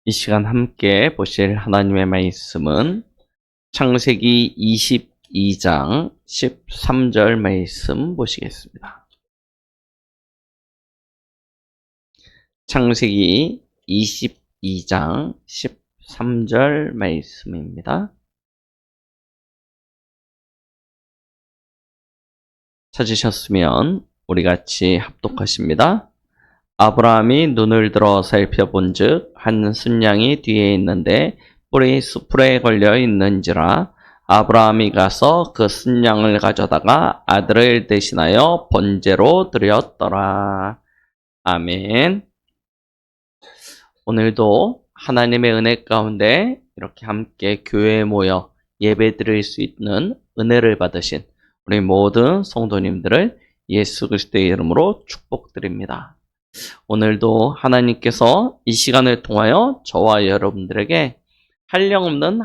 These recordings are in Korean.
이 시간 함께 보실 하나님의 말씀은 창세기 22장 13절 말씀 보시겠습니다. 창세기 22장 13절 말씀입니다. 찾으셨으면 우리 같이 합독하십니다. 아브라함이 눈을 들어 살펴본즉 한 순양이 뒤에 있는데 뿔이 수풀에 걸려 있는지라 아브라함이 가서 그 순양을 가져다가 아들을 대신하여 번제로 드렸더라. 아멘. 오늘도 하나님의 은혜 가운데 이렇게 함께 교회에 모여 예배 드릴 수 있는 은혜를 받으신 우리 모든 성도님들을 예수 그리스도의 이름으로 축복드립니다. 오늘도 하나님께서 이 시간을 통하여 저와 여러분들에게 한량없는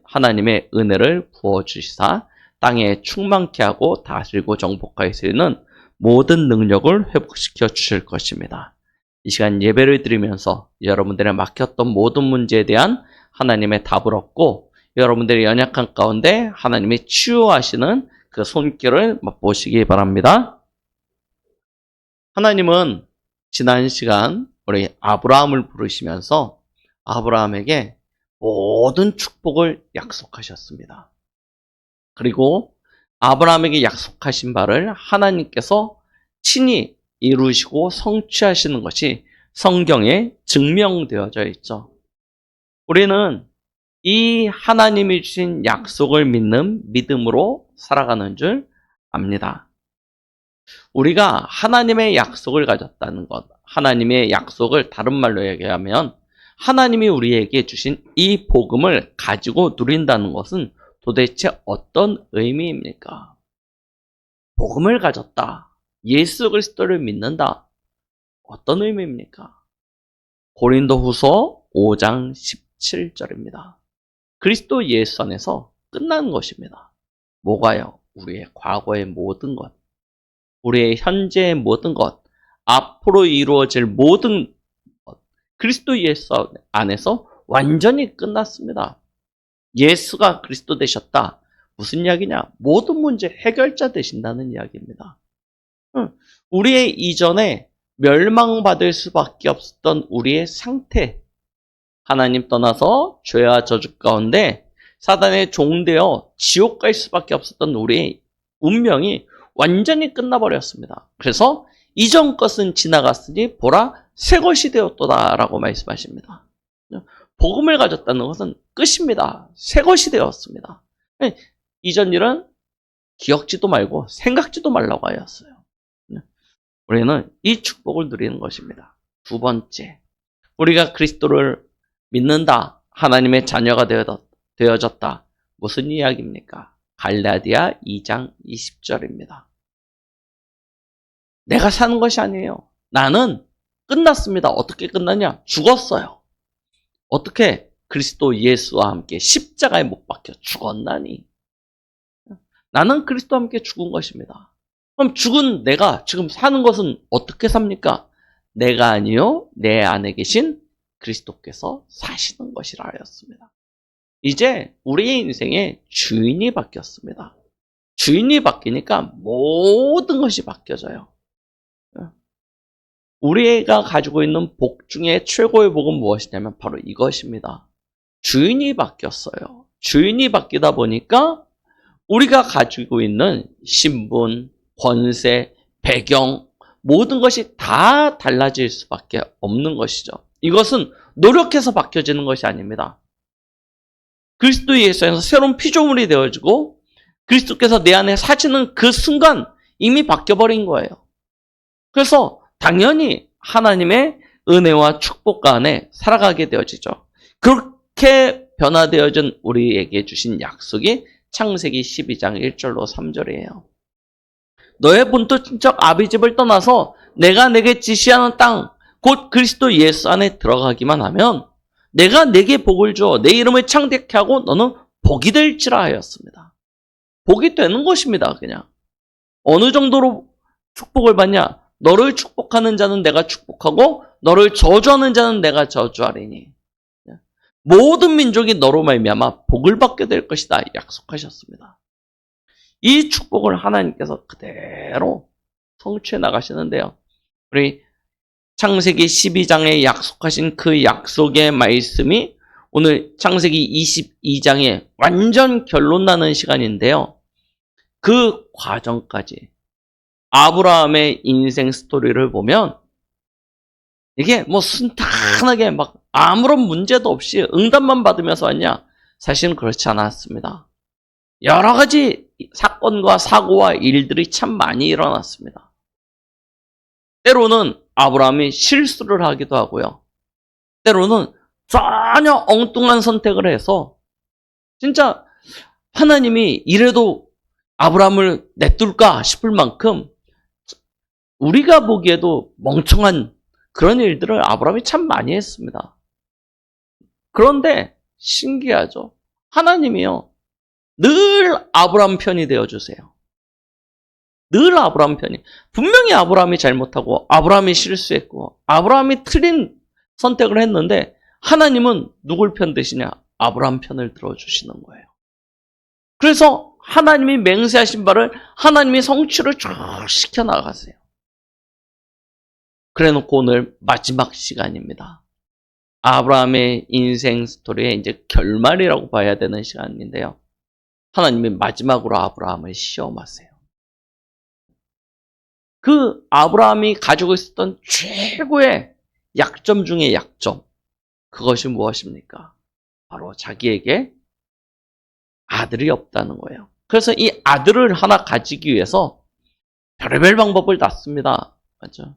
하나님의 은혜를 부어주시사 땅에 충만케 하고 다스리고 정복할 수 있는 모든 능력을 회복시켜 주실 것입니다. 이 시간 예배를 드리면서 여러분들의 막혔던 모든 문제에 대한 하나님의 답을 얻고 여러분들의 연약한 가운데 하나님이 치유하시는 그 손길을 맛보시기 바랍니다. 하나님은 지난 시간 우리 아브라함을 부르시면서 아브라함에게 모든 축복을 약속하셨습니다. 그리고 아브라함에게 약속하신 바를 하나님께서 친히 이루시고 성취하시는 것이 성경에 증명되어져 있죠. 우리는 이 하나님이 주신 약속을 믿는 믿음으로 살아가는 줄 압니다. 우리가 하나님의 약속을 가졌다는 것, 하나님의 약속을 다른 말로 얘기하면 하나님이 우리에게 주신 이 복음을 가지고 누린다는 것은 도대체 어떤 의미입니까? 복음을 가졌다. 예수 그리스도를 믿는다. 어떤 의미입니까? 고린도후서 5장 17절입니다. 그리스도 예수 안에서 끝나는 것입니다. 뭐가요? 우리의 과거의 모든 것, 우리의 현재의 모든 것, 앞으로 이루어질 모든 것, 그리스도 예수 안에서 완전히 끝났습니다. 예수가 그리스도 되셨다. 무슨 이야기냐? 모든 문제 해결자 되신다는 이야기입니다. 우리의 이전에 멸망받을 수밖에 없었던 우리의 상태, 하나님 떠나서 죄와 저주 가운데 사단의 종되어 지옥 갈 수밖에 없었던 우리의 운명이 완전히 끝나버렸습니다. 그래서 이전 것은 지나갔으니 보라 새 것이 되었도다 라고 말씀하십니다. 복음을 가졌다는 것은 끝입니다. 새 것이 되었습니다. 이전 일은 기억지도 말고 생각지도 말라고 하였어요. 우리는 이 축복을 누리는 것입니다. 두 번째, 우리가 그리스도를 믿는다. 하나님의 자녀가 되어졌다. 무슨 이야기입니까? 갈라디아 2장 20절입니다. 내가 사는 것이 아니에요. 나는 끝났습니다. 어떻게 끝났냐? 죽었어요. 어떻게? 그리스도 예수와 함께 십자가에 못 박혀 죽었나니? 나는 그리스도와 함께 죽은 것입니다. 그럼 죽은 내가 지금 사는 것은 어떻게 삽니까? 내가 아니요 내 안에 계신 그리스도께서 사시는 것이라 하였습니다. 이제 우리의 인생에 주인이 바뀌었습니다. 주인이 바뀌니까 모든 것이 바뀌어져요. 우리가 가지고 있는 복 중에 최고의 복은 무엇이냐면 바로 이것입니다. 주인이 바뀌었어요. 주인이 바뀌다 보니까 우리가 가지고 있는 신분, 권세, 배경, 모든 것이 다 달라질 수밖에 없는 것이죠. 이것은 노력해서 바뀌어지는 것이 아닙니다. 그리스도 예수에서 새로운 피조물이 되어지고 그리스도께서 내 안에 사시는 그 순간 이미 바뀌어버린 거예요. 그래서 당연히 하나님의 은혜와 축복 안에 살아가게 되어지죠. 그렇게 변화되어진 우리에게 주신 약속이 창세기 12장 1절로 3절이에요. 너의 본토 친척 아비집을 떠나서 내가 내게 지시하는 땅, 곧 그리스도 예수 안에 들어가기만 하면 내가 내게 복을 주어 내 이름을 창대케 하고 너는 복이 될지라 하였습니다. 복이 되는 것입니다. 그냥. 어느 정도로 축복을 받냐? 너를 축복하는 자는 내가 축복하고 너를 저주하는 자는 내가 저주하리니. 모든 민족이 너로 말미암아 복을 받게 될 것이다 약속하셨습니다. 이 축복을 하나님께서 그대로 성취해 나가시는데요. 우리 창세기 12장에 약속하신 그 약속의 말씀이 오늘 창세기 22장에 완전 결론 나는 시간인데요. 그 과정까지 아브라함의 인생 스토리를 보면 이게 뭐 순탄하게 막 아무런 문제도 없이 응답만 받으면서 왔냐? 사실은 그렇지 않았습니다. 여러 가지 사건과 사고와 일들이 참 많이 일어났습니다. 때로는 아브라함이 실수를 하기도 하고요. 때로는 전혀 엉뚱한 선택을 해서 진짜 하나님이 이래도 아브라함을 냅둘까 싶을 만큼 우리가 보기에도 멍청한 그런 일들을 아브라함이 참 많이 했습니다. 그런데 신기하죠. 하나님이요. 늘 아브라함 편이 되어주세요. 늘 아브라함 편이. 분명히 아브라함이 잘못하고 아브라함이 실수했고 아브라함이 틀린 선택을 했는데 하나님은 누굴 편 드시냐? 아브라함 편을 들어주시는 거예요. 그래서 하나님이 맹세하신 바를 하나님이 성취를 쭉 시켜나가세요. 그래놓고 오늘 마지막 시간입니다. 아브라함의 인생 스토리의 이제 결말이라고 봐야 되는 시간인데요. 하나님이 마지막으로 아브라함을 시험하세요. 그 아브라함이 가지고 있었던 최고의 약점 중의 약점, 그것이 무엇입니까? 바로 자기에게 아들이 없다는 거예요. 그래서 이 아들을 하나 가지기 위해서 별의별 방법을 다 씁니다. 맞죠?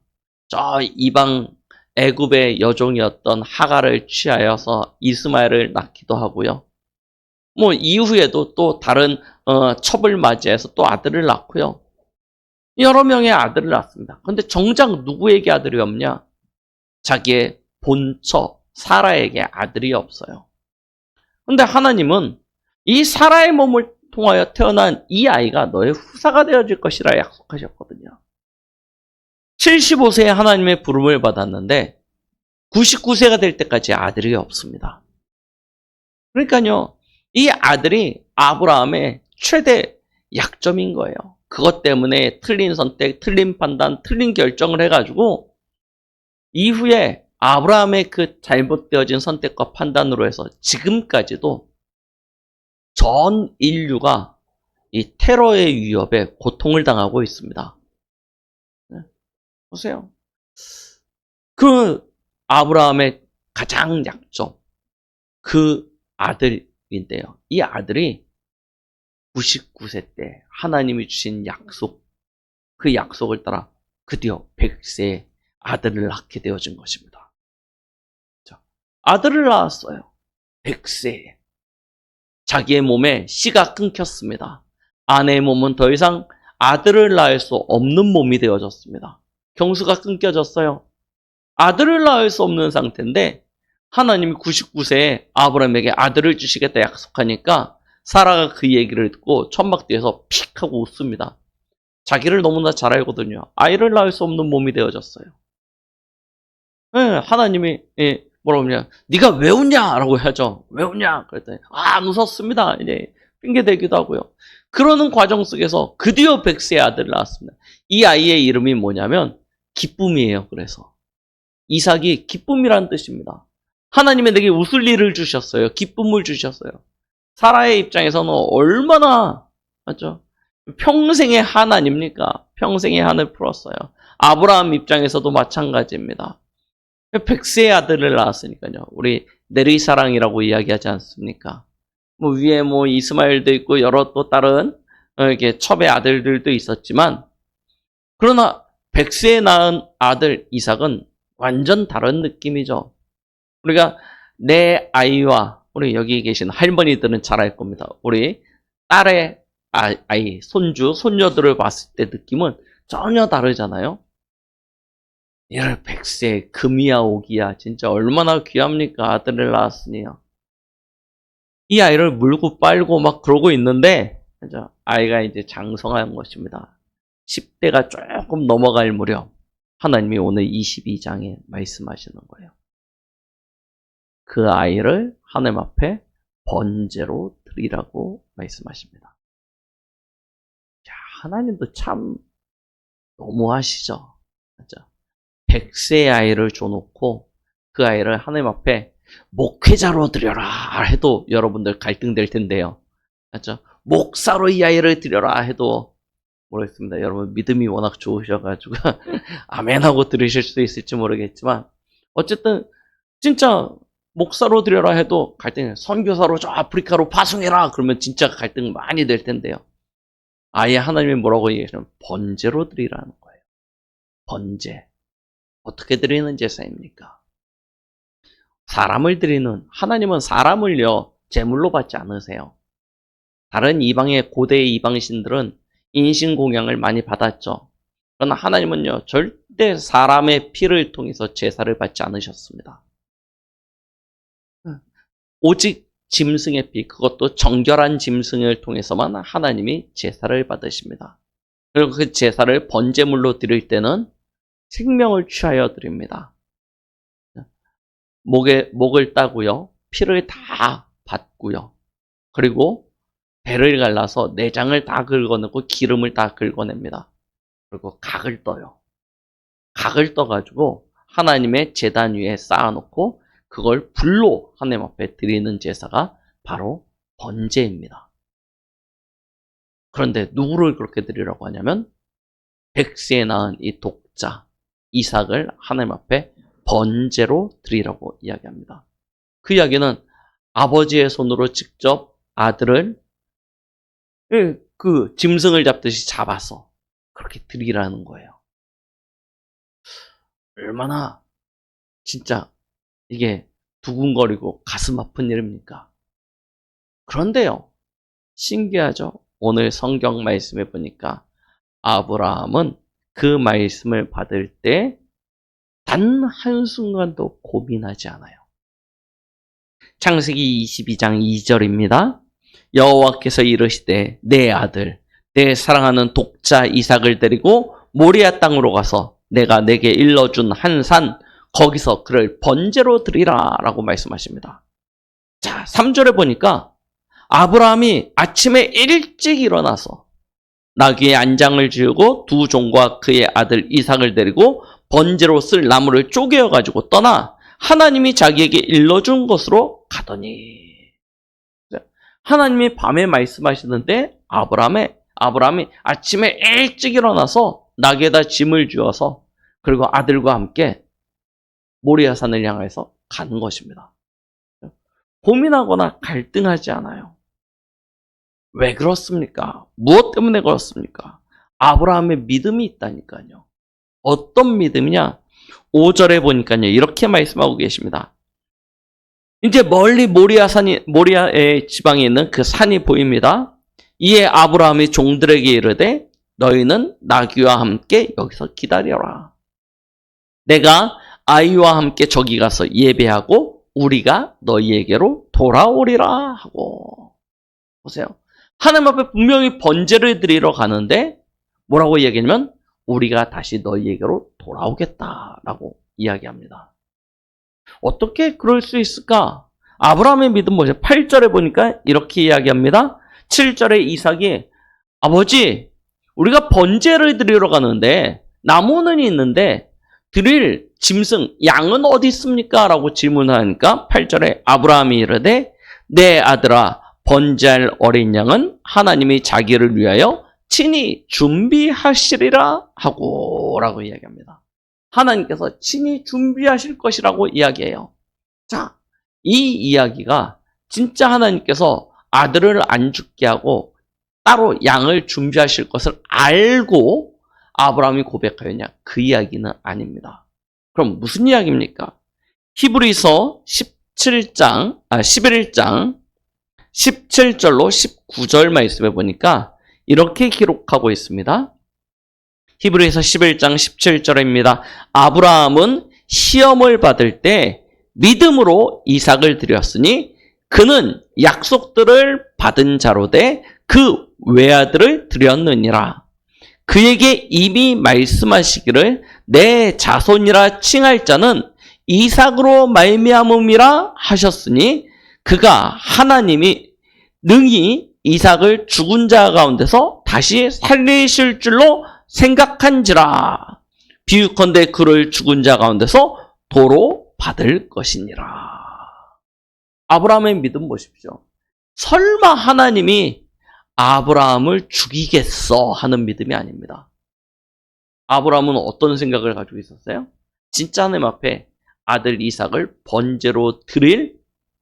저 이방 애굽의 여종이었던 하갈을 취하여서 이스마엘을 낳기도 하고요. 뭐 이후에도 또 다른 첩을 맞이해서 또 아들을 낳고요. 여러 명의 아들을 낳습니다. 그런데 정작 누구에게 아들이 없냐? 자기의 본처 사라에게 아들이 없어요. 그런데 하나님은 이 사라의 몸을 통하여 태어난 이 아이가 너의 후사가 되어질 것이라 약속하셨거든요. 75세에 하나님의 부름을 받았는데 99세가 될 때까지 아들이 없습니다. 그러니까요, 이 아들이 아브라함의 최대 약점인 거예요. 그것 때문에 틀린 선택, 틀린 판단, 틀린 결정을 해가지고 이후에 아브라함의 그 잘못되어진 선택과 판단으로 해서 지금까지도 전 인류가 이 테러의 위협에 고통을 당하고 있습니다. 보세요. 그 아브라함의 가장 약점, 그 아들인데요. 이 아들이 99세 때 하나님이 주신 약속, 그 약속을 따라 드디어 100세에 아들을 낳게 되어진 것입니다. 아들을 낳았어요. 100세에. 자기의 몸에 씨가 끊겼습니다. 아내의 몸은 더 이상 아들을 낳을 수 없는 몸이 되어졌습니다. 경수가 끊겨졌어요. 아들을 낳을 수 없는 상태인데 하나님이 99세에 아브라함에게 아들을 주시겠다 약속하니까 사라가 그 얘기를 듣고 천막 뒤에서 픽 하고 웃습니다. 자기를 너무나 잘 알거든요. 아이를 낳을 수 없는 몸이 되어졌어요. 네, 하나님이 뭐라고 하냐, 네가 왜 웃냐라고 하죠. 왜 웃냐 그랬더니 안 웃었습니다. 이제 핑계 대기도 하고요. 그러는 과정 속에서 드디어 100세의 아들을 낳았습니다. 이 아이의 이름이 뭐냐면 기쁨이에요. 그래서 이삭이 기쁨이라는 뜻입니다. 하나님이 내게 웃을 일을 주셨어요. 기쁨을 주셨어요. 사라의 입장에서는 얼마나 맞죠? 평생의 한 아닙니까? 평생의 한을 풀었어요. 아브라함 입장에서도 마찬가지입니다. 100세의 아들을 낳았으니까요. 우리 내리사랑이라고 이야기하지 않습니까? 뭐 위에 뭐 이스마엘도 있고 여러 또 다른 이렇게 첩의 아들들도 있었지만 그러나 100세에 낳은 아들 이삭은 완전 다른 느낌이죠. 우리가 내 아이와 우리 여기 계신 할머니들은 잘 알 겁니다. 우리 딸의 아이, 손주, 손녀들을 봤을 때 느낌은 전혀 다르잖아요. 이럴 100세 금이야 오기야 진짜 얼마나 귀합니까? 아들을 낳았으니요. 이 아이를 물고 빨고 막 그러고 있는데 그죠? 아이가 이제 장성한 것입니다. 10대가 조금 넘어갈 무렵 하나님이 오늘 22장에 말씀하시는 거예요. 그 아이를 하나님 앞에 번제로 드리라고 말씀하십니다. 자, 하나님도 참 너무하시죠. 맞죠? 100세의 아이를 줘놓고 그 아이를 하나님 앞에 목회자로 드려라 해도 여러분들 갈등될 텐데요. 맞죠? 목사로 이 아이를 드려라 해도 모르겠습니다. 여러분 믿음이 워낙 좋으셔가지고 아멘 하고 들으실 수 있을지 모르겠지만 어쨌든 진짜 목사로 드려라 해도 갈등해요. 선교사로 저 아프리카로 파송해라 그러면 진짜 갈등 많이 될 텐데요. 아예 하나님이 뭐라고 얘기하시면 번제로 드리라는 거예요. 번제. 어떻게 드리는 제사입니까? 사람을 드리는, 하나님은 사람을요 제물로 받지 않으세요. 다른 이방의 고대의 이방신들은 인신공양을 많이 받았죠. 그러나 하나님은요 절대 사람의 피를 통해서 제사를 받지 않으셨습니다. 오직 짐승의 피, 그것도 정결한 짐승을 통해서만 하나님이 제사를 받으십니다. 그리고 그 제사를 번제물로 드릴 때는 생명을 취하여 드립니다. 목을 따고요, 피를 다 받고요, 그리고 배를 갈라서 내장을 다 긁어내고 기름을 다 긁어냅니다. 그리고 각을 떠요. 각을 떠가지고 하나님의 제단 위에 쌓아놓고 그걸 불로 하나님 앞에 드리는 제사가 바로 번제입니다. 그런데 누구를 그렇게 드리라고 하냐면 100세에 낳은 이 독자 이삭을 하나님 앞에 번제로 드리라고 이야기합니다. 그 이야기는 아버지의 손으로 직접 아들을 그 짐승을 잡듯이 잡아서 그렇게 드리라는 거예요. 얼마나 진짜 이게 두근거리고 가슴 아픈 일입니까? 그런데요, 신기하죠? 오늘 성경 말씀에 보니까 아브라함은 그 말씀을 받을 때 단 한순간도 고민하지 않아요. 창세기 22장 2절입니다. 여호와께서 이르시되 내 아들, 내 사랑하는 독자 이삭을 데리고 모리아 땅으로 가서 내가 내게 일러준 한 산, 거기서 그를 번제로 드리라 라고 말씀하십니다. 자, 3절에 보니까 아브라함이 아침에 일찍 일어나서 나귀의 안장을 지우고 두 종과 그의 아들 이삭을 데리고 번제로 쓸 나무를 쪼개어가지고 떠나 하나님이 자기에게 일러준 곳으로 가더니, 하나님이 밤에 말씀하시는데 아브라함이 아침에 일찍 일어나서 나귀에다 짐을 쥐어서 그리고 아들과 함께 모리아산을 향해서 가는 것입니다. 고민하거나 갈등하지 않아요. 왜 그렇습니까? 무엇 때문에 그렇습니까? 아브라함의 믿음이 있다니까요. 어떤 믿음이냐? 5절에 보니까요, 이렇게 말씀하고 계십니다. 이제 멀리 모리아의 지방에 있는 그 산이 보입니다. 이에 아브라함이 종들에게 이르되 너희는 나귀와 함께 여기서 기다려라. 내가 아이와 함께 저기 가서 예배하고 우리가 너희에게로 돌아오리라 하고. 보세요. 하나님 앞에 분명히 번제를 드리러 가는데 뭐라고 이야기하냐면 우리가 다시 너희에게로 돌아오겠다라고 이야기합니다. 어떻게 그럴 수 있을까? 아브라함의 믿음 뭐죠? 8절에 보니까 이렇게 이야기합니다. 7절에 이삭이 아버지, 우리가 번제를 드리러 가는데 나무는 있는데 드릴 짐승, 양은 어디 있습니까? 라고 질문하니까 8절에 아브라함이 이르되 내 아들아, 번제할 어린 양은 하나님이 자기를 위하여 친히 준비하시리라 하고 라고 이야기합니다. 하나님께서 친히 준비하실 것이라고 이야기해요. 자, 이 이야기가 진짜 하나님께서 아들을 안 죽게 하고 따로 양을 준비하실 것을 알고 아브라함이 고백하였냐? 그 이야기는 아닙니다. 그럼 무슨 이야기입니까? 히브리서 11장 17절로 19절 말씀에 보니까 이렇게 기록하고 있습니다. 히브리서 11장 17절입니다. 아브라함은 시험을 받을 때 믿음으로 이삭을 드렸으니 그는 약속들을 받은 자로되 그 외아들을 드렸느니라. 그에게 이미 말씀하시기를 내 자손이라 칭할 자는 이삭으로 말미암음이라 하셨으니 그가 하나님이 능히 이삭을 죽은 자 가운데서 다시 살리실 줄로 생각한지라. 비유컨대 그를 죽은 자 가운데서 도로 받을 것이니라. 아브라함의 믿음 보십시오. 설마 하나님이 아브라함을 죽이겠어 하는 믿음이 아닙니다. 아브라함은 어떤 생각을 가지고 있었어요? 진짜 하나님 앞에 아들 이삭을 번제로 드릴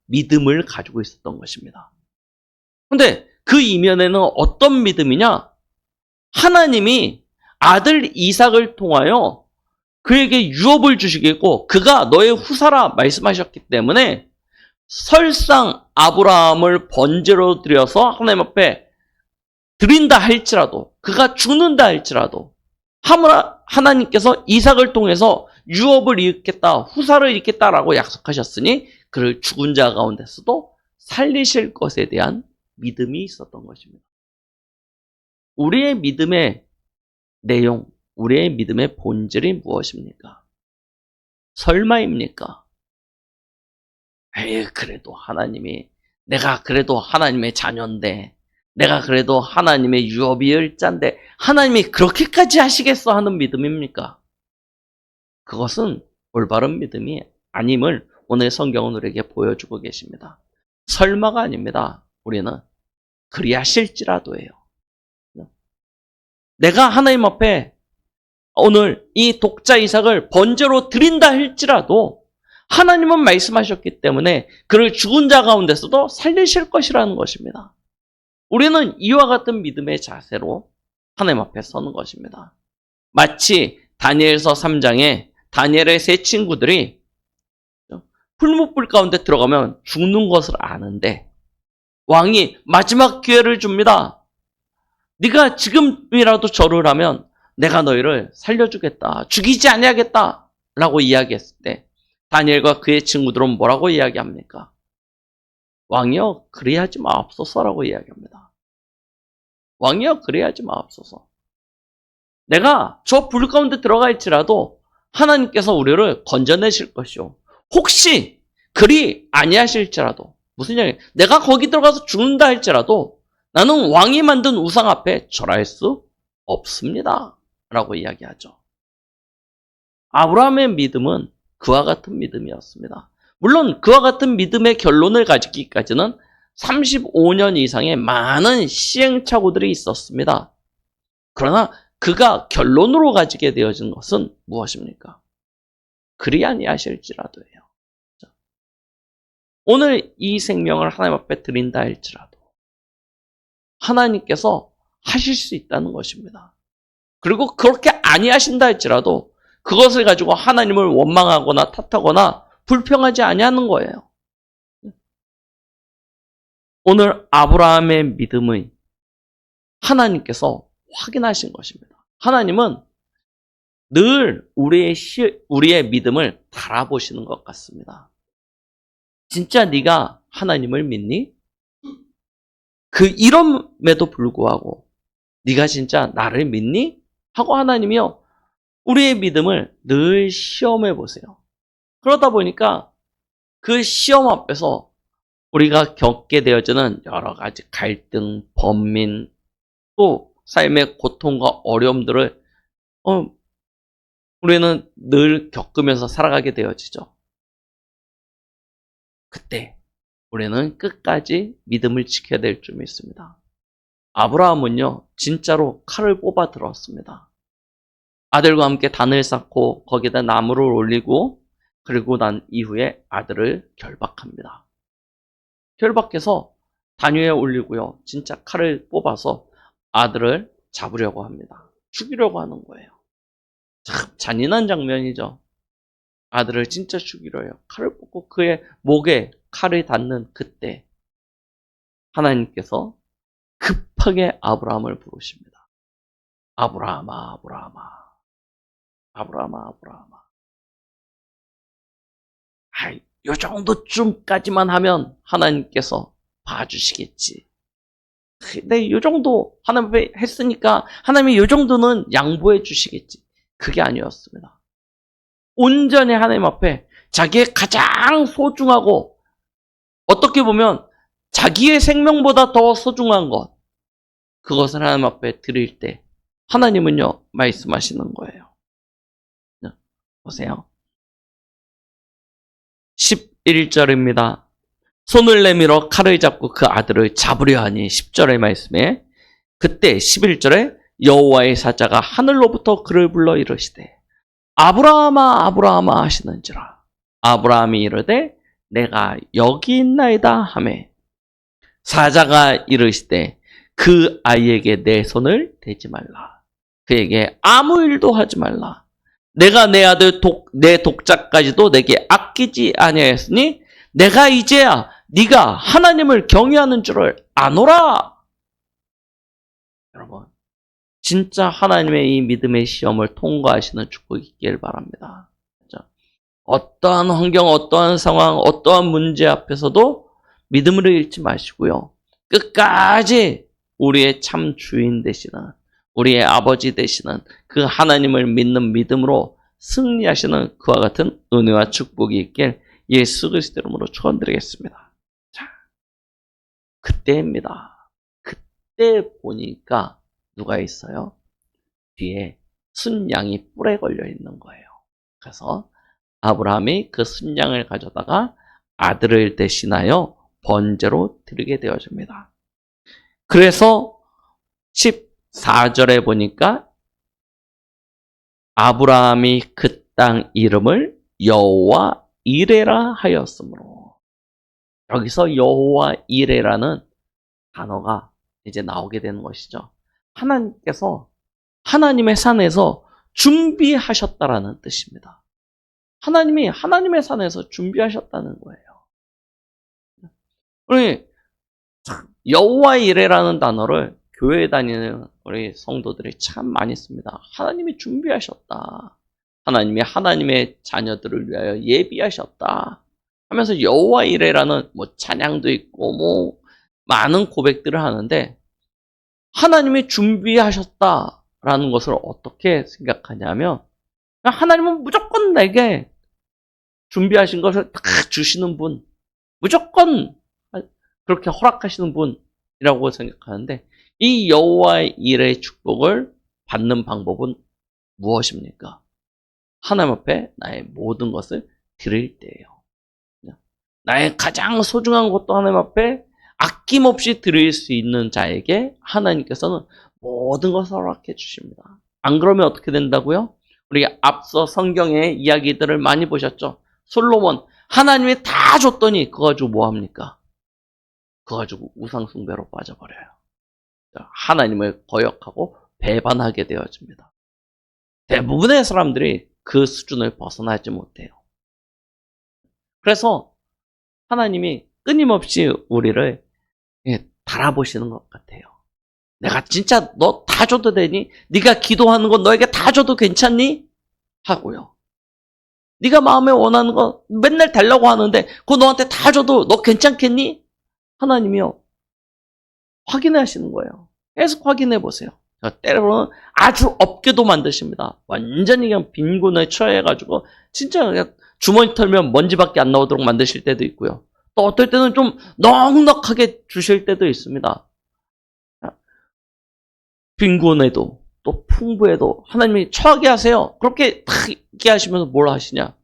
믿음을 가지고 있었던 것입니다. 근데 그 이면에는 어떤 믿음이냐? 하나님이 아들 이삭을 통하여 그에게 유업을 주시겠고 그가 너의 후사라 말씀하셨기 때문에 설상 아브라함을 번제로 드려서 하나님 앞에 드린다 할지라도 그가 죽는다 할지라도 하나님께서 이삭을 통해서 유업을 일으켰다, 후사를 일으켰다라고 약속하셨으니 그를 죽은 자 가운데서도 살리실 것에 대한 믿음이 있었던 것입니다. 우리의 믿음의 내용, 우리의 믿음의 본질이 무엇입니까? 설마입니까? 그래도 내가 그래도 하나님의 자녀인데, 내가 그래도 하나님의 유업이 열자인데, 하나님이 그렇게까지 하시겠어 하는 믿음입니까? 그것은 올바른 믿음이 아님을 오늘 성경은 우리에게 보여주고 계십니다. 설마가 아닙니다. 우리는 그리하실지라도예요. 내가 하나님 앞에 오늘 이 독자 이삭을 번제로 드린다 할지라도 하나님은 말씀하셨기 때문에 그를 죽은 자 가운데서도 살리실 것이라는 것입니다. 우리는 이와 같은 믿음의 자세로 하나님 앞에 서는 것입니다. 마치 다니엘서 3장에 다니엘의 세 친구들이 풀무불 가운데 들어가면 죽는 것을 아는데 왕이 마지막 기회를 줍니다. 네가 지금이라도 절을 하면 내가 너희를 살려주겠다. 죽이지 아니하겠다. 라고 이야기했을 때 다니엘과 그의 친구들은 뭐라고 이야기합니까? 왕이여 그리하지 마옵소서라고 이야기합니다. 왕이여 그리하지 마옵소서. 내가 저 불 가운데 들어가 있지라도 하나님께서 우리를 건져내실 것이요. 혹시 그리 아니하실지라도 무슨 얘기? 내가 거기 들어가서 죽는다 할지라도 나는 왕이 만든 우상 앞에 절할 수 없습니다. 라고 이야기하죠. 아브라함의 믿음은 그와 같은 믿음이었습니다. 물론 그와 같은 믿음의 결론을 가지기까지는 35년 이상의 많은 시행착오들이 있었습니다. 그러나 그가 결론으로 가지게 되어진 것은 무엇입니까? 그리 아니하실지라도예요. 오늘 이 생명을 하나님 앞에 드린다 할지라도 하나님께서 하실 수 있다는 것입니다. 그리고 그렇게 아니하신다 할지라도 그것을 가지고 하나님을 원망하거나 탓하거나 불평하지 아니하는 거예요. 오늘 아브라함의 믿음의 하나님께서 확인하신 것입니다. 하나님은 늘 우리의 믿음을 달아보시는 것 같습니다. 진짜 네가 하나님을 믿니? 그 이름에도 불구하고 네가 진짜 나를 믿니? 하고 하나님이요 우리의 믿음을 늘 시험해 보세요. 그러다 보니까 그 시험 앞에서 우리가 겪게 되어지는 여러 가지 갈등, 번민, 또 삶의 고통과 어려움들을 우리는 늘 겪으면서 살아가게 되어지죠. 그때 우리는 끝까지 믿음을 지켜야 될 줄 믿습니다. 아브라함은요 진짜로 칼을 뽑아 들었습니다. 아들과 함께 단을 쌓고 거기다 나무를 올리고 그리고 난 이후에 아들을 결박합니다. 결박해서 단 위에 올리고요. 진짜 칼을 뽑아서 아들을 잡으려고 합니다. 죽이려고 하는 거예요. 참 잔인한 장면이죠. 아들을 진짜 죽이려 해요. 칼을 뽑고 그의 목에 칼을 닿는 그때 하나님께서 급하게 아브라함을 부르십니다. 아브라함아, 아브라함아. 아브라함아, 아브라함아. 요 정도쯤까지만 하면 하나님께서 봐주시겠지. 근데 요 정도 하나님 했으니까 하나님이 요 정도는 양보해 주시겠지. 그게 아니었습니다. 온전히 하나님 앞에 자기의 가장 소중하고 어떻게 보면 자기의 생명보다 더 소중한 것, 그것을 하나님 앞에 드릴 때 하나님은요 말씀하시는 거예요. 보세요. 11절입니다. 손을 내밀어 칼을 잡고 그 아들을 잡으려 하니 10절의 말씀에 그때 11절에 여호와의 사자가 하늘로부터 그를 불러 이르시되 아브라함아 아브라함아 하시는지라. 아브라함이 이르되 내가 여기 있나이다 하매 사자가 이르시되 그 아이에게 내 손을 대지 말라. 그에게 아무 일도 하지 말라. 내가 내 아들 내 독자까지도 내게 아끼지 아니하였으니 내가 이제야 네가 하나님을 경외하는 줄을 아노라. 여러분, 진짜 하나님의 이 믿음의 시험을 통과하시는 축복이 있길 바랍니다. 어떠한 환경, 어떠한 상황, 어떠한 문제 앞에서도 믿음을 잃지 마시고요. 끝까지 우리의 참 주인 되시는, 우리의 아버지 되시는 그 하나님을 믿는 믿음으로 승리하시는 그와 같은 은혜와 축복이 있길 예수 그리스도 이름으로 축원드리겠습니다. 자, 그때입니다. 그때 보니까 누가 있어요? 뒤에 순양이 뿔에 걸려 있는 거예요. 그래서 아브라함이 그 순양을 가져다가 아들을 대신하여 번제로 드리게 되어집니다. 그래서 14절에 보니까 아브라함이 그 땅 이름을 여호와 이레라 하였으므로, 여기서 여호와 이레라는 단어가 이제 나오게 되는 것이죠. 하나님께서 하나님의 산에서 준비하셨다라는 뜻입니다. 하나님이 하나님의 산에서 준비하셨다는 거예요. 우리 여호와 이레라는 단어를 교회에 다니는 우리 성도들이 참 많이 씁니다. 하나님이 준비하셨다. 하나님이 하나님의 자녀들을 위하여 예비하셨다 하면서 여호와 이레라는 뭐 찬양도 있고 뭐 많은 고백들을 하는데, 하나님이 준비하셨다라는 것을 어떻게 생각하냐면, 하나님은 무조건 내게 준비하신 것을 다 주시는 분, 무조건 그렇게 허락하시는 분이라고 생각하는데, 이 여호와 이레의 축복을 받는 방법은 무엇입니까? 하나님 앞에 나의 모든 것을 드릴 때예요. 나의 가장 소중한 것도 하나님 앞에 아낌없이 드릴 수 있는 자에게 하나님께서는 모든 것을 허락해 주십니다. 안 그러면 어떻게 된다고요? 우리 앞서 성경의 이야기들을 많이 보셨죠? 솔로몬, 하나님이 다 줬더니 그거 가지고 뭐합니까? 그거 가지고 우상숭배로 빠져버려요. 하나님을 거역하고 배반하게 되어집니다. 대부분의 사람들이 그 수준을 벗어나지 못해요. 그래서 하나님이 끊임없이 우리를 달아보시는 것 같아요. 내가 진짜 너 다 줘도 되니? 네가 기도하는 거 너에게 다 줘도 괜찮니? 하고요. 네가 마음에 원하는 거 맨날 달라고 하는데 그거 너한테 다 줘도 너 괜찮겠니? 하나님이요, 확인해 하시는 거예요. 계속 확인해 보세요. 때로는 아주 없게도 만드십니다. 완전히 그냥 빈곤에 처해가지고 진짜 그냥 주머니 털면 먼지밖에 안 나오도록 만드실 때도 있고요. 또 어떨 때는 좀 넉넉하게 주실 때도 있습니다. 빈곤에도 또 풍부에도 하나님이 처하게 하세요. 그렇게 딱 얘기하시면서 뭘 하시냐?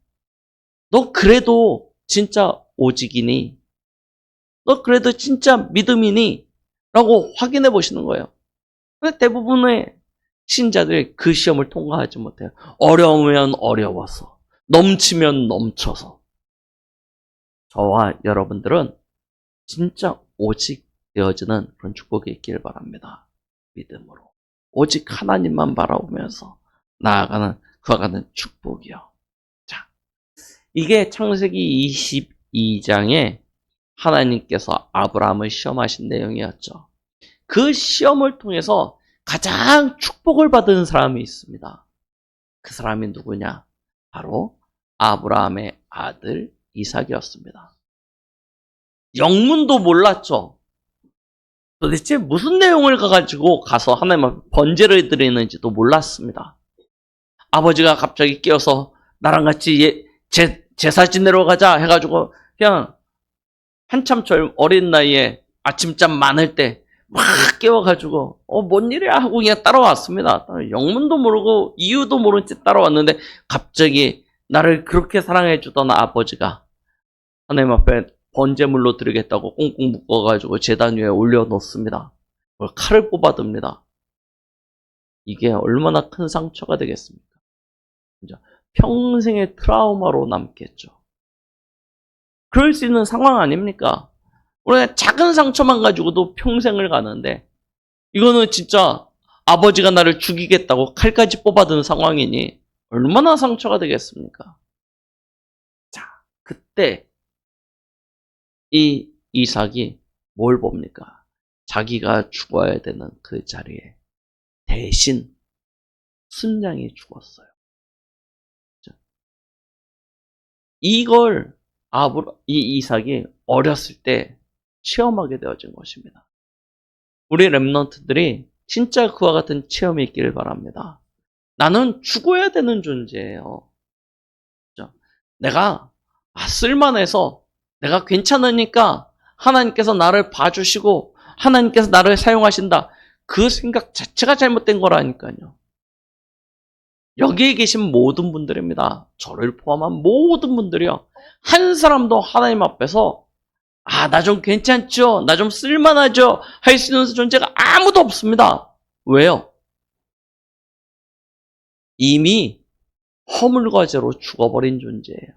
너 그래도 진짜 오직이니? 너 그래도 진짜 믿음이니? 라고 확인해 보시는 거예요. 근데 대부분의 신자들이 그 시험을 통과하지 못해요. 어려우면 어려워서, 넘치면 넘쳐서. 저와 여러분들은 진짜 오직 되어지는 그런 축복이 있기를 바랍니다. 믿음으로. 오직 하나님만 바라보면서 나아가는 그와 같은 축복이요. 자, 이게 창세기 22장에 하나님께서 아브라함을 시험하신 내용이었죠. 그 시험을 통해서 가장 축복을 받은 사람이 있습니다. 그 사람이 누구냐? 바로 아브라함의 아들 이삭이었습니다. 영문도 몰랐죠. 도대체 무슨 내용을 가서 하나님 앞에 번제를 드리는지도 몰랐습니다. 아버지가 갑자기 깨어서 나랑 같이 제사 지내러 가자 해가지고 그냥 한참 어린 나이에 아침잠 많을 때 막 깨워가지고 뭔 일이야 하고 그냥 따라왔습니다. 영문도 모르고 이유도 모른 채 따라왔는데 갑자기 나를 그렇게 사랑해 주던 아버지가 하나님 앞에 번제물로 드리겠다고 꽁꽁 묶어가지고 제단 위에 올려놓습니다. 그걸 칼을 뽑아듭니다. 이게 얼마나 큰 상처가 되겠습니까? 평생의 트라우마로 남겠죠. 그럴 수 있는 상황 아닙니까? 우리가 작은 상처만 가지고도 평생을 가는데 이거는 진짜 아버지가 나를 죽이겠다고 칼까지 뽑아든 상황이니 얼마나 상처가 되겠습니까? 자, 그때 이 이삭이 뭘 봅니까? 자기가 죽어야 되는 그 자리에 대신 순양이 죽었어요. 이걸 이 이삭이 어렸을 때 체험하게 되어진 것입니다. 우리 렘넌트들이 진짜 그와 같은 체험이 있기를 바랍니다. 나는 죽어야 되는 존재예요. 내가 쓸만해서 내가 괜찮으니까 하나님께서 나를 봐주시고 하나님께서 나를 사용하신다. 그 생각 자체가 잘못된 거라니까요. 여기에 계신 모든 분들입니다. 저를 포함한 모든 분들이요. 한 사람도 하나님 앞에서 나 좀 괜찮죠? 나 좀 쓸만하죠? 할 수 있는 존재가 아무도 없습니다. 왜요? 이미 허물과제로 죽어버린 존재예요.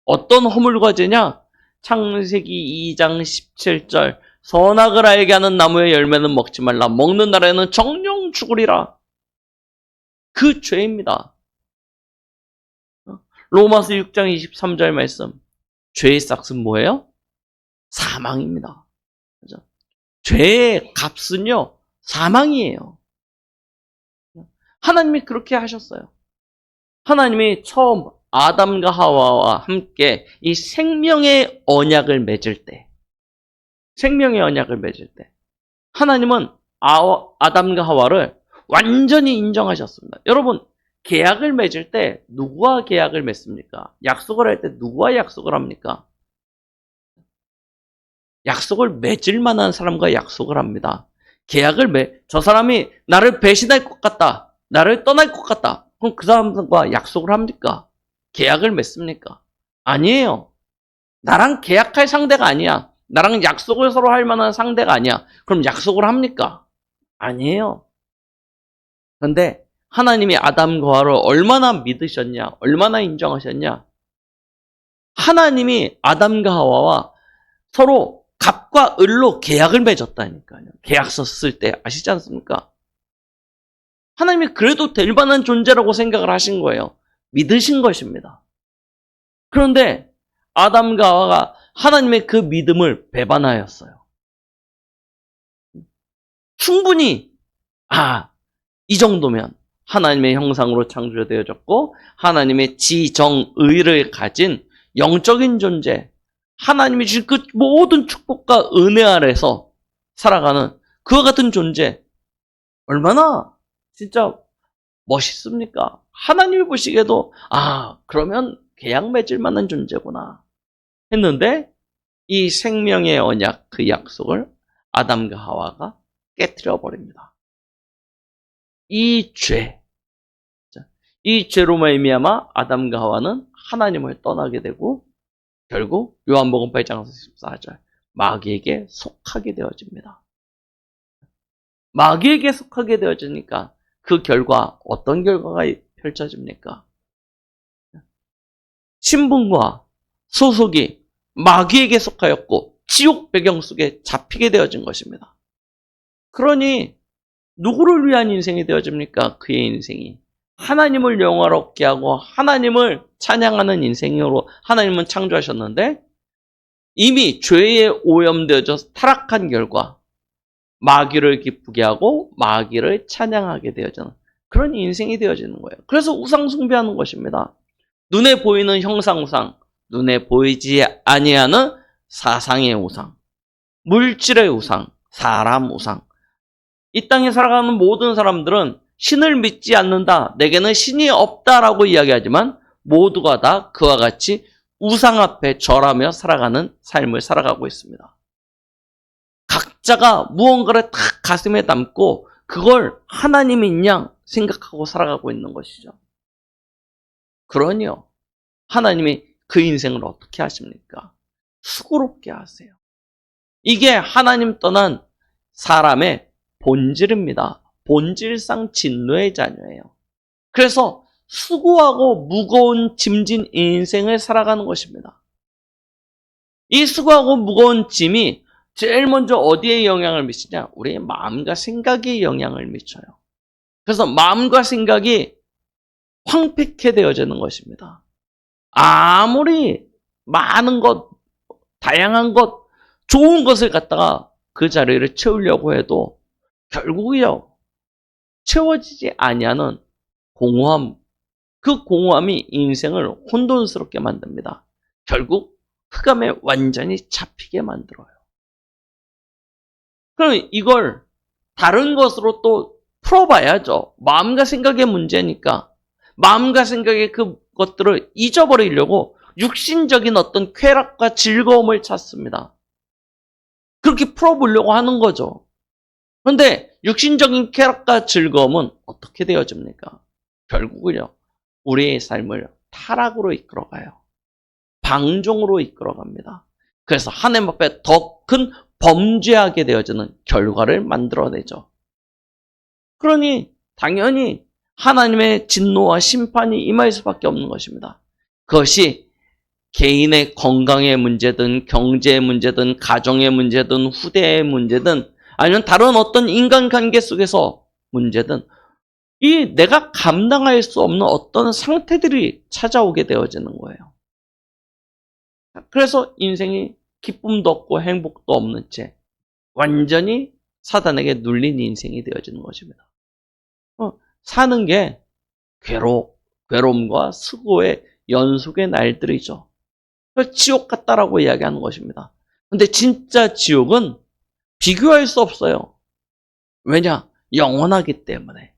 어떤 허물과제냐? 창세기 2장 17절 선악을 알게 하는 나무의 열매는 먹지 말라. 먹는 날에는 정령 죽으리라. 그 죄입니다. 로마서 6장 23절 말씀. 죄의 싹은 뭐예요? 사망입니다. 그죠? 죄의 값은요, 사망이에요. 하나님이 그렇게 하셨어요. 하나님이 처음 아담과 하와와 함께 이 생명의 언약을 맺을 때, 하나님은 아담과 하와를 완전히 인정하셨습니다. 여러분, 계약을 맺을 때 누구와 계약을 맺습니까? 약속을 할 때 누구와 약속을 합니까? 약속을 맺을 만한 사람과 약속을 합니다. 저 사람이 나를 배신할 것 같다. 나를 떠날 것 같다. 그럼 그 사람과 약속을 합니까? 계약을 맺습니까? 아니에요. 나랑 계약할 상대가 아니야. 나랑 약속을 서로 할 만한 상대가 아니야. 그럼 약속을 합니까? 아니에요. 그런데 하나님이 아담과 하와를 얼마나 믿으셨냐, 얼마나 인정하셨냐. 하나님이 아담과 하와와 서로 갑과 을로 계약을 맺었다니까요. 계약서 쓸 때 아시지 않습니까? 하나님이 그래도 될 만한 존재라고 생각을 하신 거예요. 믿으신 것입니다. 그런데 아담과 하와가 하나님의 그 믿음을 배반하였어요. 충분히 이 정도면 하나님의 형상으로 창조되어졌고 하나님의 지정의를 가진 영적인 존재, 하나님이 주신 그 모든 축복과 은혜 아래서 살아가는 그와 같은 존재, 얼마나 진짜 멋있습니까? 하나님이 보시기에도 그러면 계약 맺을 만한 존재구나 했는데 이 생명의 언약, 그 약속을 아담과 하와가 깨트려 버립니다. 이 죄로 말미암아 아담과 하와는 하나님을 떠나게 되고 결국 요한복음 8장 14절 마귀에게 속하게 되어집니다. 마귀에게 속하게 되어지니까 그 결과 어떤 결과가 펼쳐집니까? 신분과 소속이 마귀에게 속하였고 지옥 배경 속에 잡히게 되어진 것입니다. 그러니 누구를 위한 인생이 되어집니까? 그의 인생이 하나님을 영화롭게 하고 하나님을 찬양하는 인생으로 하나님은 창조하셨는데 이미 죄에 오염되어져 타락한 결과 마귀를 기쁘게 하고 마귀를 찬양하게 되어지는 그런 인생이 되어지는 거예요. 그래서 우상 숭배하는 것입니다. 눈에 보이는 형상 우상, 눈에 보이지 아니하는 사상의 우상, 물질의 우상, 사람 우상. 이 땅에 살아가는 모든 사람들은 신을 믿지 않는다, 내게는 신이 없다라고 이야기하지만 모두가 다 그와 같이 우상 앞에 절하며 살아가는 삶을 살아가고 있습니다. 각자가 무언가를 딱 가슴에 담고 그걸 하나님인 양 생각하고 살아가고 있는 것이죠. 그러니요, 하나님이 그 인생을 어떻게 하십니까? 수고롭게 하세요. 이게 하나님 떠난 사람의 본질입니다. 본질상 진노의 자녀예요. 그래서 수고하고 무거운 짐진 인생을 살아가는 것입니다. 이 수고하고 무거운 짐이 제일 먼저 어디에 영향을 미치냐? 우리의 마음과 생각에 영향을 미쳐요. 그래서 마음과 생각이 황폐케 되어지는 것입니다. 아무리 많은 것, 다양한 것, 좋은 것을 갖다가 그 자리를 채우려고 해도 결국이요, 채워지지 아니하는 공허함, 그 공허함이 인생을 혼돈스럽게 만듭니다. 결국 흑암에 완전히 잡히게 만들어요. 그럼 이걸 다른 것으로 또 풀어봐야죠. 마음과 생각의 문제니까 마음과 생각의 그것들을 잊어버리려고 육신적인 어떤 쾌락과 즐거움을 찾습니다. 그렇게 풀어보려고 하는 거죠. 그런데 육신적인 쾌락과 즐거움은 어떻게 되어집니까? 결국은요, 우리의 삶을 타락으로 이끌어가요. 방종으로 이끌어갑니다. 그래서 하나님 앞에 더 큰 범죄하게 되어지는 결과를 만들어내죠. 그러니 당연히 하나님의 진노와 심판이 임할 수밖에 없는 것입니다. 그것이 개인의 건강의 문제든 경제의 문제든 가정의 문제든 후대의 문제든 아니면 다른 어떤 인간관계 속에서 문제든 이 내가 감당할 수 없는 어떤 상태들이 찾아오게 되어지는 거예요. 그래서 인생이 기쁨도 없고 행복도 없는 채 완전히 사단에게 눌린 인생이 되어지는 것입니다. 사는 게 괴로움과 수고의 연속의 날들이죠. 지옥 같다라고 이야기하는 것입니다. 근데 진짜 지옥은 비교할 수 없어요. 왜냐? 영원하기 때문에.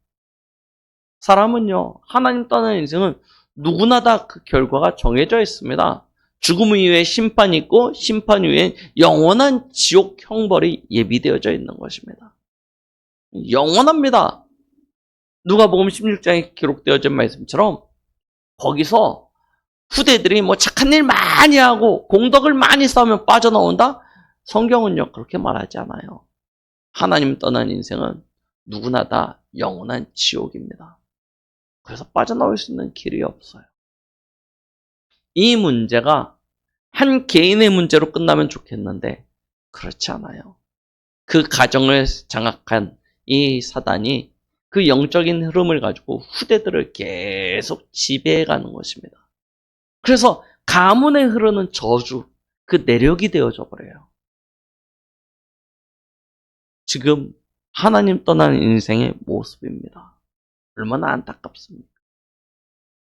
사람은요, 하나님 떠난 인생은 누구나 다 그 결과가 정해져 있습니다. 죽음 이후에 심판이 있고 심판 이후엔 영원한 지옥 형벌이 예비되어져 있는 것입니다. 영원합니다. 누가복음 16장에 기록되어진 말씀처럼 거기서 후대들이 뭐 착한 일 많이 하고 공덕을 많이 쌓으면 빠져나온다? 성경은요, 그렇게 말하지 않아요. 하나님 떠난 인생은 누구나 다 영원한 지옥입니다. 그래서 빠져나올 수 있는 길이 없어요. 이 문제가 한 개인의 문제로 끝나면 좋겠는데 그렇지 않아요. 그 가정을 장악한 이 사단이 그 영적인 흐름을 가지고 후대들을 계속 지배해가는 것입니다. 그래서 가문에 흐르는 저주, 그 내력이 되어져 버려요. 지금 하나님 떠난 인생의 모습입니다. 얼마나 안타깝습니까?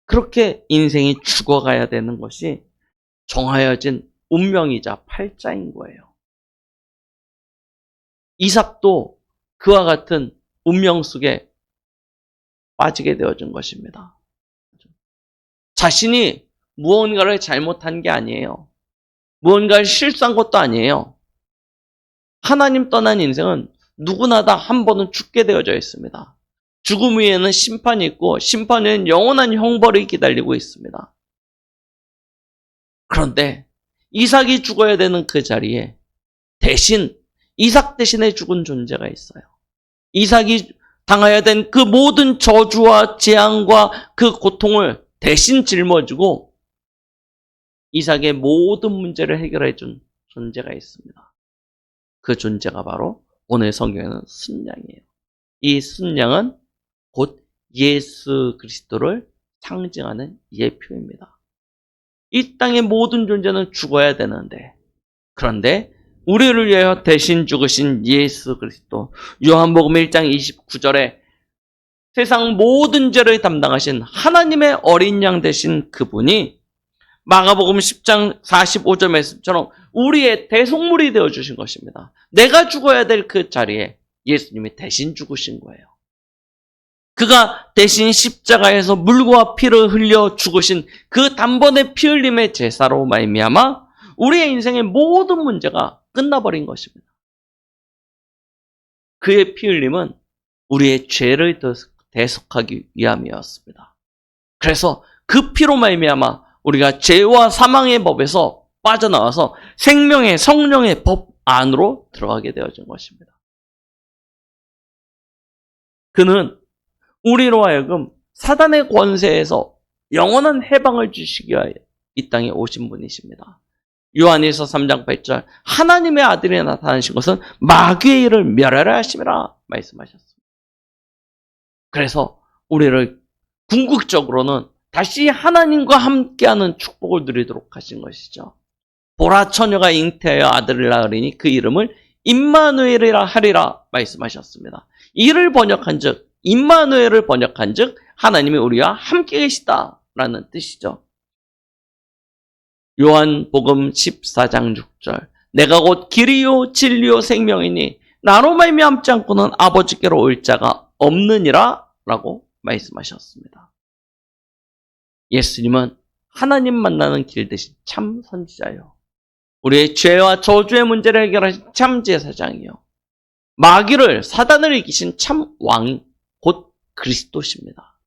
그렇게 인생이 죽어가야 되는 것이 정하여진 운명이자 팔자인 거예요. 이삭도 그와 같은 운명 속에 빠지게 되어진 것입니다. 자신이 무언가를 잘못한 게 아니에요. 무언가를 실수한 것도 아니에요. 하나님 떠난 인생은 누구나 다 한 번은 죽게 되어져 있습니다. 죽음 위에는 심판이 있고 심판 후에는 영원한 형벌이 기다리고 있습니다. 그런데 이삭이 죽어야 되는 그 자리에 대신 이삭 대신에 죽은 존재가 있어요. 이삭이 당해야 된 그 모든 저주와 재앙과 그 고통을 대신 짊어지고 이삭의 모든 문제를 해결해 준 존재가 있습니다. 그 존재가 바로 오늘 성경에는 순양이에요. 이 순양은 곧 예수 그리스도를 상징하는 예표입니다. 이 땅의 모든 존재는 죽어야 되는데, 그런데 우리를 위하여 대신 죽으신 예수 그리스도, 요한복음 1장 29절에 세상 모든 죄를 담당하신 하나님의 어린 양 되신 그분이 마가복음 10장 45절 말씀처럼 우리의 대속물이 되어주신 것입니다. 내가 죽어야 될 그 자리에 예수님이 대신 죽으신 거예요. 그가 대신 십자가에서 물과 피를 흘려 죽으신 그 단번에 피 흘림의 제사로 말미암아 우리의 인생의 모든 문제가 끝나버린 것입니다. 그의 피 흘림은 우리의 죄를 대속하기 위함이었습니다. 그래서 그 피로 말미암아 우리가 죄와 사망의 법에서 빠져나와서 생명의 성령의 법 안으로 들어가게 되어진 것입니다. 그는 우리로 하여금 사단의 권세에서 영원한 해방을 주시기 위하여 이 땅에 오신 분이십니다. 요한일서 3장 8절 하나님의 아들이 나타나신 것은 마귀의 일을 멸하려 하심이라 말씀하셨습니다. 그래서 우리를 궁극적으로는 다시 하나님과 함께하는 축복을 누리도록 하신 것이죠. 보라 처녀가 잉태하여 아들을 낳으리니 그 이름을 임마누엘이라 하리라 말씀하셨습니다. 이를 번역한즉 임마누엘을 번역한즉 하나님이 우리와 함께 계시다라는 뜻이죠. 요한복음 14장 6절 내가 곧 길이요 진리요 생명이니 나로 말미암지 않고는 아버지께로 올 자가 없느니라 라고 말씀하셨습니다. 예수님은 하나님 만나는 길 대신 참 선지자요. 우리의 죄와 저주의 문제를 해결하신 참 제사장이요. 마귀를 사단을 이기신 참 왕이 곧 그리스도십니다.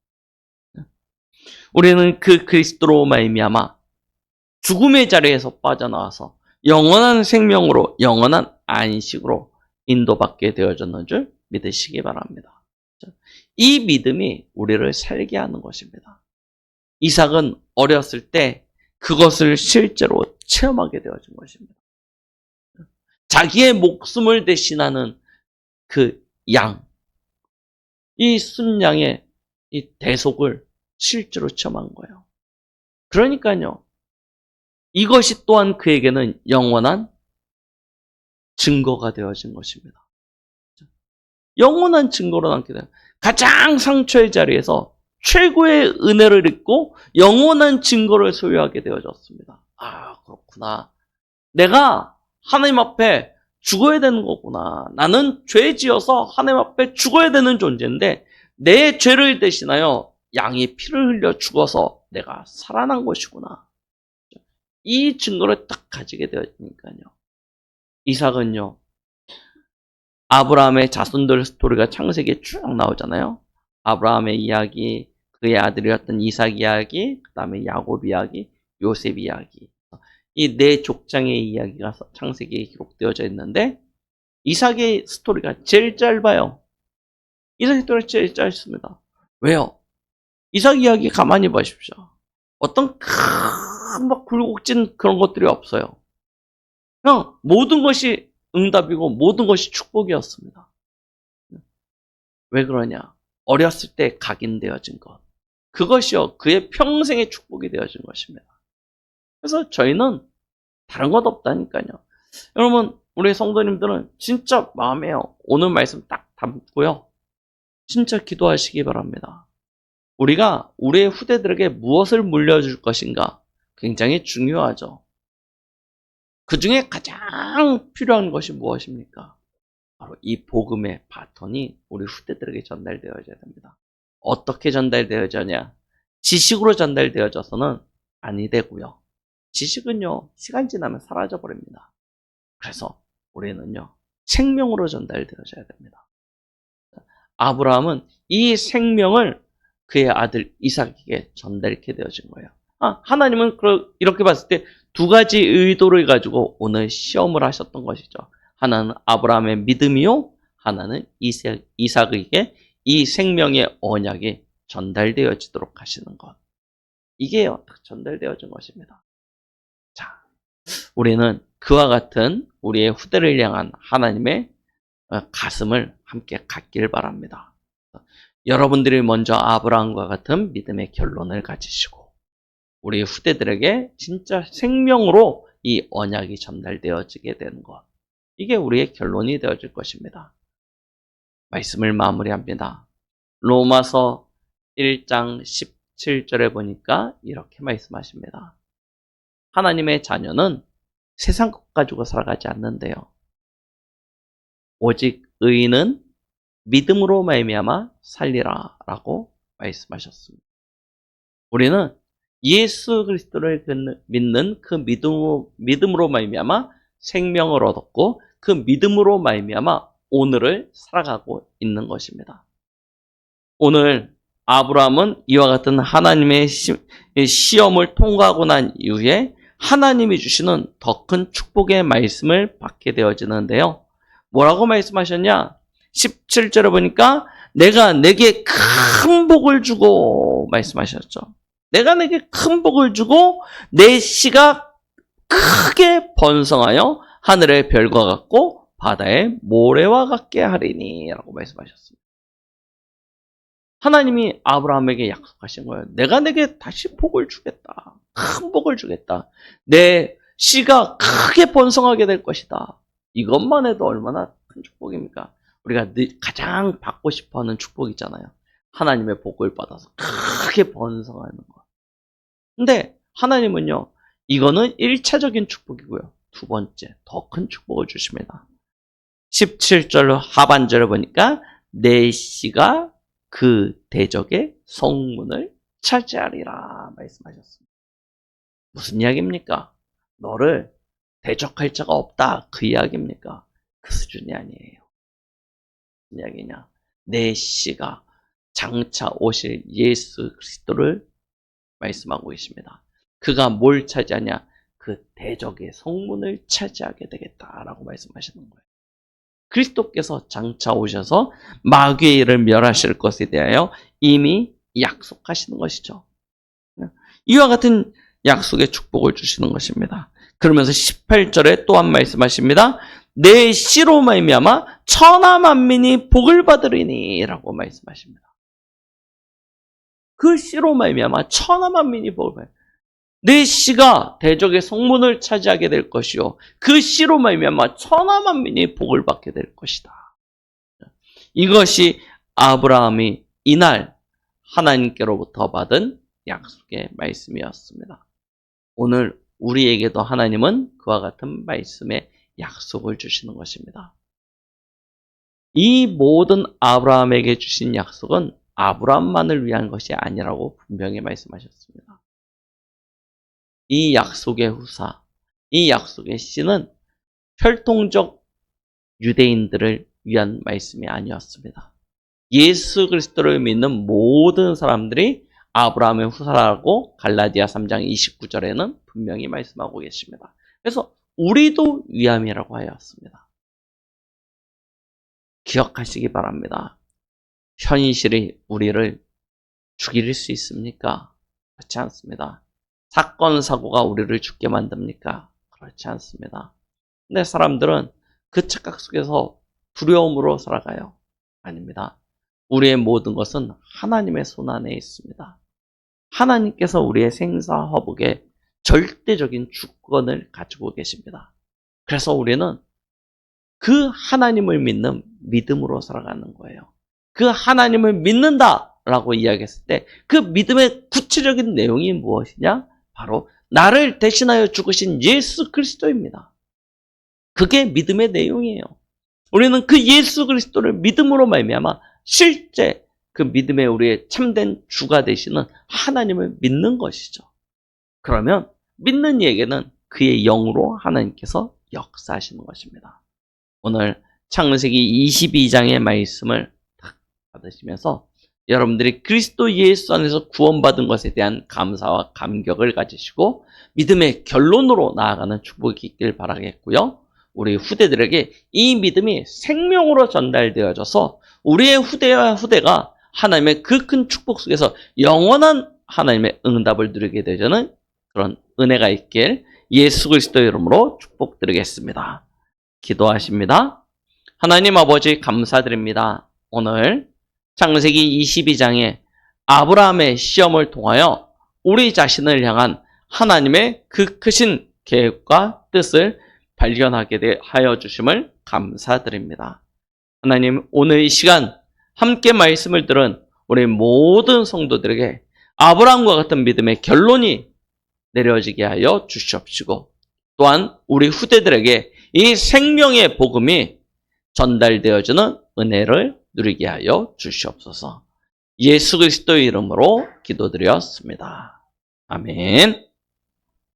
우리는 그 그리스도로 말미암아 죽음의 자리에서 빠져나와서 영원한 생명으로 영원한 안식으로 인도받게 되어졌는 줄 믿으시기 바랍니다. 이 믿음이 우리를 살게 하는 것입니다. 이삭은 어렸을 때 그것을 실제로 체험하게 되어진 것입니다. 자기의 목숨을 대신하는 그 양, 이 순양의 이 대속을 실제로 체험한 거예요. 그러니까요, 이것이 또한 그에게는 영원한 증거가 되어진 것입니다. 영원한 증거로 남게 돼요. 가장 상처의 자리에서 최고의 은혜를 입고 영원한 증거를 소유하게 되어졌습니다. 아, 그렇구나. 내가 하나님 앞에 죽어야 되는 거구나. 나는 죄 지어서 하나님 앞에 죽어야 되는 존재인데 내 죄를 대신하여 양이 피를 흘려 죽어서 내가 살아난 것이구나. 이 증거를 딱 가지게 되었으니까요. 이삭은요, 아브라함의 자손들 스토리가 창세기에 쭉 나오잖아요. 아브라함의 이야기, 그의 아들이었던 이삭 이야기, 그 다음에 야곱 이야기, 요셉 이야기. 이 네 족장의 이야기가 창세기에 기록되어져 있는데 이삭의 스토리가 제일 짧아요. 이삭의 스토리가 제일 짧습니다. 왜요? 이삭 이야기 가만히 보십시오. 어떤 큰 막 굴곡진 그런 것들이 없어요. 그냥 모든 것이 응답이고 모든 것이 축복이었습니다. 왜 그러냐? 어렸을 때 각인되어진 것. 그것이요, 그의 평생의 축복이 되어진 것입니다. 그래서 저희는 다른 것 없다니까요. 여러분, 우리 성도님들은 진짜 마음에요. 오늘 말씀 딱 담고요. 진짜 기도하시기 바랍니다. 우리가 우리의 후대들에게 무엇을 물려줄 것인가 굉장히 중요하죠. 그 중에 가장 필요한 것이 무엇입니까? 바로 이 복음의 바톤이 우리 후대들에게 전달되어져야 됩니다. 어떻게 전달되어져냐? 지식으로 전달되어져서는 아니 되고요. 지식은요, 시간 지나면 사라져 버립니다. 그래서 우리는요, 생명으로 전달되어져야 됩니다. 아브라함은 이 생명을 그의 아들 이삭에게 전달케 되어진 거예요. 하나님은 이렇게 봤을 때 두 가지 의도를 가지고 오늘 시험을 하셨던 것이죠. 하나는 아브라함의 믿음이요, 하나는 이삭에게 이 생명의 언약이 전달되어지도록 하시는 것. 이게 전달되어진 것입니다. 자, 우리는 그와 같은 우리의 후대를 향한 하나님의 가슴을 함께 갖길 바랍니다. 여러분들이 먼저 아브라함과 같은 믿음의 결론을 가지시고 우리 후대들에게 진짜 생명으로 이 언약이 전달되어지게 되는 것. 이게 우리의 결론이 되어질 것입니다. 말씀을 마무리합니다. 로마서 1장 17절에 보니까 이렇게 말씀하십니다. 하나님의 자녀는 세상 것 가지고 살아가지 않는데요. 오직 의인은 믿음으로 말미암아 살리라라고 말씀하셨습니다. 우리는 예수 그리스도를 믿는 그 믿음으로 말미암아 생명을 얻었고 그 믿음으로 말미암아 오늘을 살아가고 있는 것입니다. 오늘 아브라함은 이와 같은 하나님의 시험을 통과하고 난 이후에 하나님이 주시는 더 큰 축복의 말씀을 받게 되어지는데요. 뭐라고 말씀하셨냐? 17절에 보니까 내가 내게 큰 복을 주고 말씀하셨죠. 내가 내게 큰 복을 주고 내 씨가 크게 번성하여 하늘의 별과 같고 바다의 모래와 같게 하리니 라고 말씀하셨습니다. 하나님이 아브라함에게 약속하신 거예요. 내가 내게 다시 복을 주겠다. 큰 복을 주겠다. 내 씨가 크게 번성하게 될 것이다. 이것만 해도 얼마나 큰 축복입니까? 우리가 가장 받고 싶어하는 축복 있잖아요. 하나님의 복을 받아서 크게 번성하는 거. 근데 하나님은요, 이거는 1차적인 축복이고요. 두 번째, 더 큰 축복을 주십니다. 17절 하반절을 보니까 내 씨가 그 대적의 성문을 차지하리라 말씀하셨습니다. 무슨 이야기입니까? 너를 대적할 자가 없다. 그 이야기입니까? 그 수준이 아니에요. 무슨 이야기냐? 내 씨가 장차 오실 예수 그리스도를 말씀하고 계십니다. 그가 뭘 차지하냐? 그 대적의 성문을 차지하게 되겠다라고 말씀하시는 거예요. 그리스도께서 장차 오셔서 마귀의 일을 멸하실 것에 대하여 이미 약속하시는 것이죠. 이와 같은 약속의 축복을 주시는 것입니다. 그러면서 18절에 또한 말씀하십니다. 내 씨로 말미암아 천하 만민이 복을 받으리니 라고 말씀하십니다. 그 씨로 말미암아 천하 만민이 복을 받으리니 내 씨가 대적의 성문을 차지하게 될 것이요 그 씨로 말미암아 천하 만민이 복을 받게 될 것이다. 이것이 아브라함이 이날 하나님께로부터 받은 약속의 말씀이었습니다. 오늘 우리에게도 하나님은 그와 같은 말씀의 약속을 주시는 것입니다. 이 모든 아브라함에게 주신 약속은 아브라함만을 위한 것이 아니라고 분명히 말씀하셨습니다. 이 약속의 후사, 이 약속의 씨는 혈통적 유대인들을 위한 말씀이 아니었습니다. 예수 그리스도를 믿는 모든 사람들이 아브라함의 후사라고 갈라디아 3장 29절에는 분명히 말씀하고 계십니다. 그래서 우리도 위함이라고 하였습니다. 기억하시기 바랍니다. 현실이 우리를 죽일 수 있습니까? 그렇지 않습니다. 사건, 사고가 우리를 죽게 만듭니까? 그렇지 않습니다. 근데 사람들은 그 착각 속에서 두려움으로 살아가요. 아닙니다. 우리의 모든 것은 하나님의 손 안에 있습니다. 하나님께서 우리의 생사화복에 절대적인 주권을 가지고 계십니다. 그래서 우리는 그 하나님을 믿는 믿음으로 살아가는 거예요. 그 하나님을 믿는다라고 이야기했을 때 그 믿음의 구체적인 내용이 무엇이냐? 바로 나를 대신하여 죽으신 예수 그리스도입니다. 그게 믿음의 내용이에요. 우리는 그 예수 그리스도를 믿음으로 말미암아 실제 그 믿음의 우리의 참된 주가 되시는 하나님을 믿는 것이죠. 그러면 믿는 이에게는 그의 영으로 하나님께서 역사하시는 것입니다. 오늘 창세기 22장의 말씀을 받으시면서 여러분들이 그리스도 예수 안에서 구원받은 것에 대한 감사와 감격을 가지시고 믿음의 결론으로 나아가는 축복이 있길 바라겠고요. 우리 후대들에게 이 믿음이 생명으로 전달되어져서 우리의 후대와 후대가 하나님의 그 큰 축복 속에서 영원한 하나님의 응답을 누리게 되는 그런 은혜가 있길 예수 그리스도의 이름으로 축복드리겠습니다. 기도하십니다. 하나님 아버지 감사드립니다. 오늘 창세기 22장에 아브라함의 시험을 통하여 우리 자신을 향한 하나님의 그 크신 계획과 뜻을 발견하게 하여 주심을 감사드립니다. 하나님, 오늘 이 시간 함께 말씀을 들은 우리 모든 성도들에게 아브라함과 같은 믿음의 결론이 내려지게 하여 주시옵시고 또한 우리 후대들에게 이 생명의 복음이 전달되어지는 은혜를 누리게 하여 주시옵소서. 예수 그리스도의 이름으로 기도드렸습니다. 아멘.